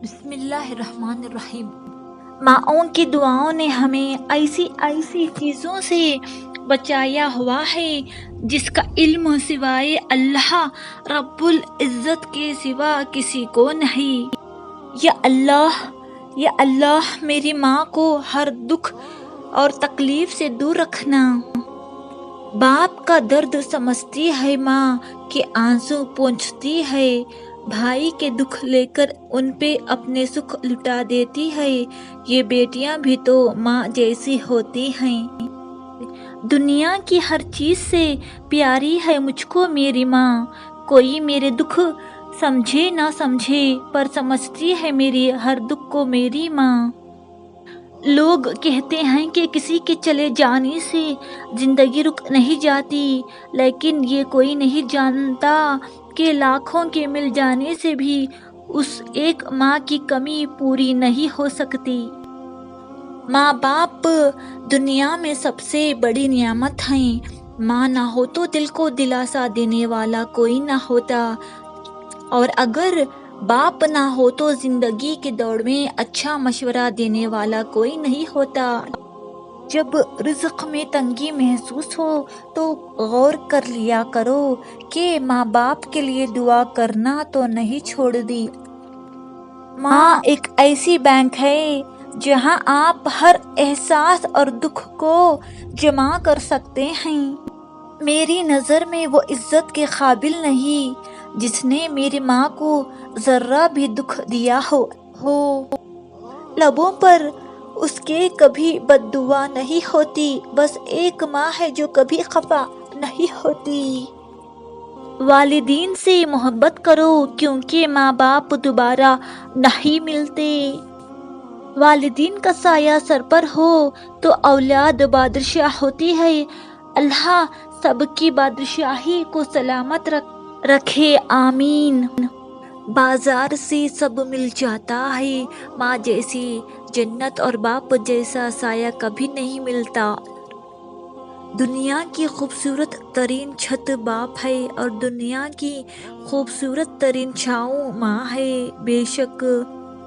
بسم اللہ الرحمن الرحیم۔ ماؤں کی دعاؤں نے ہمیں ایسی ایسی چیزوں سے بچایا ہوا ہے جس کا علم سوائے اللہ رب العزت کے سوا کسی کو نہیں۔ یا اللہ میری ماں کو ہر دکھ اور تکلیف سے دور رکھنا۔ باپ کا درد سمجھتی ہے ماں کے آنسو پوچھتی ہے، بھائی کے دکھ لے کر ان پہ اپنے سکھ لٹا دیتی ہے۔ یہ بیٹیاں بھی تو ماں جیسی ہوتی ہیں۔ دنیا کی ہر چیز سے پیاری ہے مجھ کو میری ماں، کوئی میرے دکھ سمجھے نہ سمجھے پر سمجھتی ہے میری ہر دکھ کو میری ماں۔ لوگ کہتے ہیں کہ کسی کے چلے جانے سے زندگی رک نہیں جاتی، لیکن یہ کوئی نہیں جانتا کہ لاکھوں کے مل جانے سے بھی اس ایک ماں کی کمی پوری نہیں ہو سکتی۔ ماں باپ دنیا میں سب سے بڑی نعمت ہیں۔ ماں نہ ہو تو دل کو دلاسا دینے والا کوئی نہ ہوتا، اور اگر باپ نہ ہو تو زندگی کے دوڑ میں اچھا مشورہ دینے والا کوئی نہیں ہوتا۔ جب رزق میں تنگی محسوس ہو تو غور کر لیا کرو کہ ماں باپ کے لیے دعا کرنا تو نہیں چھوڑ دی۔ ماں ایک ایسی بینک ہے جہاں آپ ہر احساس اور دکھ کو جمع کر سکتے ہیں۔ میری نظر میں وہ عزت کے قابل نہیں جس نے میری ماں کو ذرہ بھی دکھ دیا ہو۔ لبوں پر اس کے کبھی بد دعا نہیں ہوتی، بس ایک ماں ہے جو کبھی خفا نہیں ہوتی۔ والدین سے محبت کرو کیونکہ ماں باپ دوبارہ نہیں ملتے۔ والدین کا سایہ سر پر ہو تو اولاد بادشاہ ہوتی ہے۔ اللہ سب کی بادشاہی کو سلامت رکھے، آمین۔ بازار سے سب مل جاتا ہے، ماں جیسی جنت اور باپ جیسا سایہ کبھی نہیں ملتا۔ دنیا کی خوبصورت ترین چھت باپ ہے اور دنیا کی خوبصورت ترین چھاؤں ماں ہے۔ بے شک